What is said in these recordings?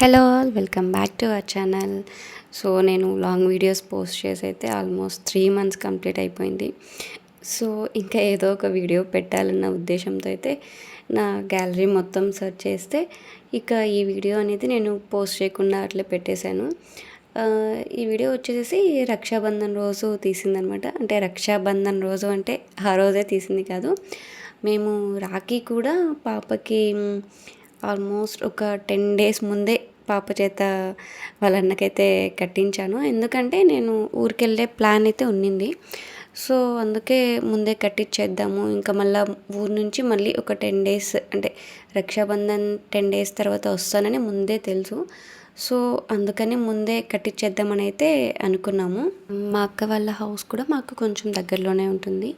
Hello all welcome back to our channel. So నేను long videos post చేసి అయితే almost 3 months complete అయిపోయింది. So ఇంకా ఏదో ఒక వీడియో పెట్టాలన్న ఉద్దేశంతో అయితే నా గ్యాలరీ మొత్తం సెర్చ్ చేస్తే ఇక ఈ వీడియో అనేది నేను పోస్ట్ చేయకుండా అట్లే పెట్టేశాను. ఈ వీడియో వచ్చేసి రక్షాబంధన్ రోజు తీసిందనమాట. అంటే రక్షాబంధన్ రోజు అంటే ఆ రోజే తీసింది కాదు, మేము రాఖీ కూడా పాపకి ఆల్మోస్ట్ ఒక 10 డేస్ ముందే పాప చేత వాళ్ళ అన్నకైతే కట్టించాను. ఎందుకంటే నేను ఊరికెళ్ళే ప్లాన్ అయితే ఉన్నింది. సో అందుకే ముందే కట్టించేద్దాము, ఇంకా మళ్ళీ ఊరు నుంచి మళ్ళీ ఒక 10 డేస్ అంటే రక్షాబంధన్ 10 డేస్ తర్వాత వస్తానని ముందే తెలుసు. సో అందుకని ముందే కట్టించేద్దామని అయితే అనుకున్నాము. మా అక్క వాళ్ళ హౌస్ కూడా మాకు కొంచెం దగ్గరలోనే ఉంటుంది.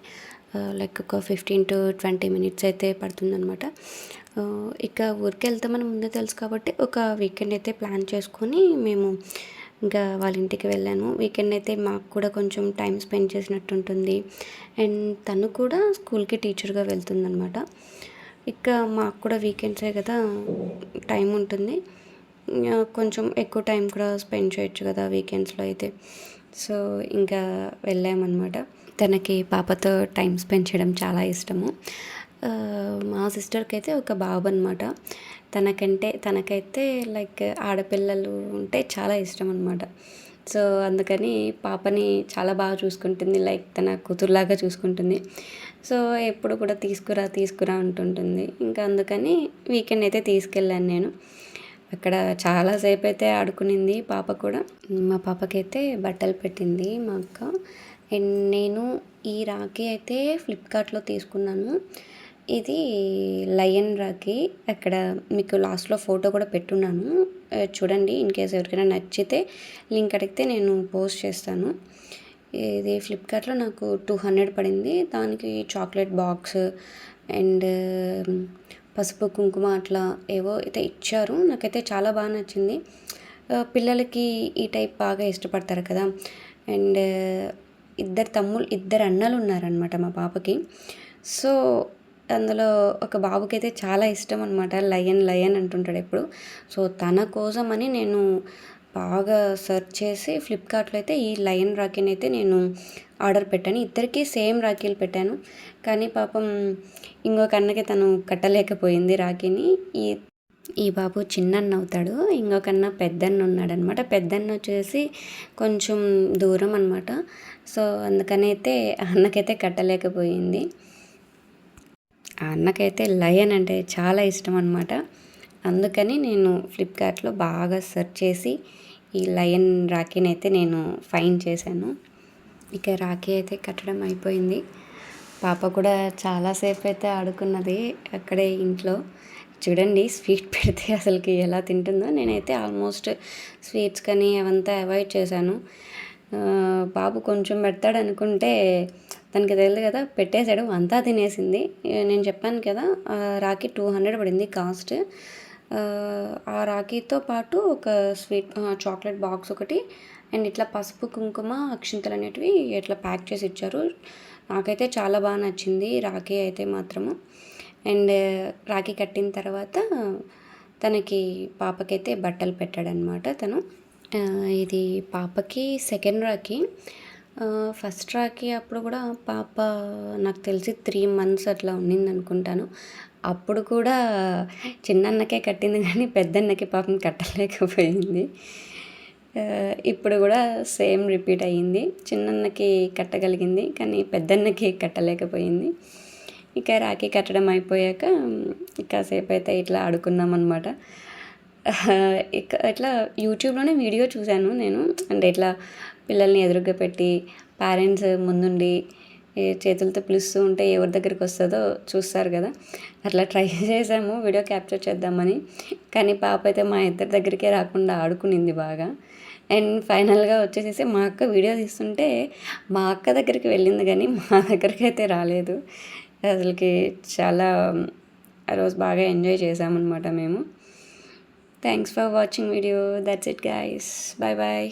లైక్ ఒక 15 to 20 మినిట్స్ అయితే పడుతుందనమాట. ఇక ఊరికి వెళ్తామని ముందే తెలుసు కాబట్టి ఒక వీకెండ్ అయితే ప్లాన్ చేసుకొని మేము ఇంకా వాళ్ళ ఇంటికి వెళ్ళాను. వీకెండ్ అయితే మాకు కూడా కొంచెం టైం స్పెండ్ చేసినట్టు ఉంటుంది. అండ్ తను కూడా స్కూల్కి టీచర్గా వెళ్తుందనమాట. ఇక మాకు కూడా వీకెండ్సే కదా, టైం ఉంటుంది, కొంచెం ఎక్కువ టైం కూడా స్పెండ్ చేయొచ్చు కదా వీకెండ్స్లో అయితే. సో ఇంకా వెళ్ళామన్నమాట. తనకి పాపతో టైం స్పెండ్ చేయడం చాలా ఇష్టము. మా సిస్టర్కి అయితే ఒక బాబు అనమాట. తనకైతే లైక్ ఆడపిల్లలు ఉంటే చాలా ఇష్టం అనమాట. సో అందుకని పాపని చాలా బాగా చూసుకుంటుంది, లైక్ తన కూతురులాగా చూసుకుంటుంది. సో ఎప్పుడు కూడా తీసుకురా అంటుంటుంది. ఇంకా అందుకని వీకెండ్ అయితే తీసుకెళ్ళాను నేను. అక్కడ చాలాసేపు అయితే ఆడుకునింది పాప కూడా. మా పాపకైతే బట్టలు పెట్టింది మా అక్క. అండ్ నేను ఈ రాఖీ అయితే ఫ్లిప్కార్ట్లో తీసుకున్నాను. ఇది లయన్ రాఖీ. అక్కడ మీకు లాస్ట్లో ఫోటో కూడా పెట్టున్నాను, చూడండి. ఇన్ కేస్ ఎవరికైనా నచ్చితే లింక్ అడిగితే నేను పోస్ట్ చేస్తాను. ఇది ఫ్లిప్కార్ట్లో నాకు 200 పడింది. దానికి చాక్లెట్ బాక్స్ అండ్ పసుపు కుంకుమ అట్లా ఏవో అయితే ఇచ్చారు. నాకైతే చాలా బాగా నచ్చింది. పిల్లలకి ఈ టైప్ బాగా ఇష్టపడతారు కదా. అండ్ ఇద్దరు అన్నలు ఉన్నారనమాట మా పాపకి. సో అందులో ఒక బాబుకైతే చాలా ఇష్టం అనమాట, లయన్ అంటుంటాడు ఎప్పుడు. సో తన కోసమని నేను బాగా సెర్చ్ చేసి ఫ్లిప్కార్ట్లో అయితే ఈ లయన్ రాఖీని అయితే నేను ఆర్డర్ పెట్టాను. ఇద్దరికీ సేమ్ రాఖీలు పెట్టాను, కానీ పాపం ఇంకొక అన్నకి తను కట్టలేకపోయింది రాఖీని. ఈ బాబు చిన్నన్న అవుతాడు, ఇంకొక అన్న పెద్దన్న ఉన్నాడనమాట. పెద్దన్న వచ్చేసి కొంచెం దూరం అనమాట. సో అందుకనైతే అన్నకైతే కట్టలేకపోయింది. ఆ అన్నకైతే లయన్ అంటే చాలా ఇష్టం అనమాట. అందుకని నేను ఫ్లిప్కార్ట్లో బాగా సెర్చ్ చేసి ఈ లయన్ రాఖీని అయితే నేను ఫైండ్ చేశాను. ఇక రాఖీ అయితే కట్టడం అయిపోయింది. పాప కూడా చాలాసేపు అయితే ఆడుకున్నది అక్కడే ఇంట్లో. చూడండి, స్వీట్ పెడితే అసలుకి ఎలా తింటుందో. నేనైతే ఆల్మోస్ట్ స్వీట్స్ కానీ అవంతా అవాయిడ్ చేశాను. బాబు కొంచెం పెడతాడు అనుకుంటే తనకి తెలియదు కదా, పెట్టేశాడు, అంతా తినేసింది. నేను చెప్పాను కదా, రాఖీ 200 పడింది కాస్ట్. ఆ రాఖీతో పాటు ఒక స్వీట్ చాక్లెట్ బాక్స్ ఒకటి అండ్ ఇట్లా పసుపు కుంకుమ అక్షింతలు అనేటివి ఇట్లా ప్యాక్ చేసి ఇచ్చారు. నాకైతే చాలా బాగా నచ్చింది రాఖీ అయితే మాత్రము. అండ్ రాఖీ కట్టిన తర్వాత పాపకైతే బట్టలు పెట్టాడనమాట తను. ఇది పాపకి సెకండ్ రాఖీ. ఫస్ట్ రాఖీ అప్పుడు కూడా పాప నాకు తెలిసి 3 months అట్లా ఉండింది అనుకుంటాను. అప్పుడు కూడా చిన్నన్నకే కట్టింది, కానీ పెద్దన్నకి పాపం కట్టలేకపోయింది. ఇప్పుడు కూడా సేమ్ రిపీట్ అయ్యింది. చిన్నన్నకి కట్టగలిగింది, కానీ పెద్దన్నకి కట్టలేకపోయింది. ఇక రాఖీ కట్టడం అయిపోయాక కాసేపు అయితే ఇట్లా ఆడుకున్నాం అనమాట. ఇక ఇట్లా యూట్యూబ్లోనే వీడియో చూశాను నేను. అంటే ఇట్లా పిల్లల్ని ఎదురుగా పెట్టి పేరెంట్స్ ముందుండి చేతులతో పిలుస్తూ ఉంటే ఎవరి దగ్గరికి వస్తుందో చూస్తారు కదా, అట్లా ట్రై చేసాము వీడియో క్యాప్చర్ చేద్దామని. కానీ పాప అయితే మా ఇద్దరి దగ్గరికే రాకుండా ఆడుకునింది బాగా. అండ్ ఫైనల్గా వచ్చేసేసి మా అక్క వీడియో తీస్తుంటే మా అక్క దగ్గరికి వెళ్ళింది, కానీ మా దగ్గరికి అయితే రాలేదు. అసలుకి చాలా ఆ రోజు బాగా ఎంజాయ్ చేసామన్నమాట మేము. Thanks for watching video. That's it guys. Bye bye.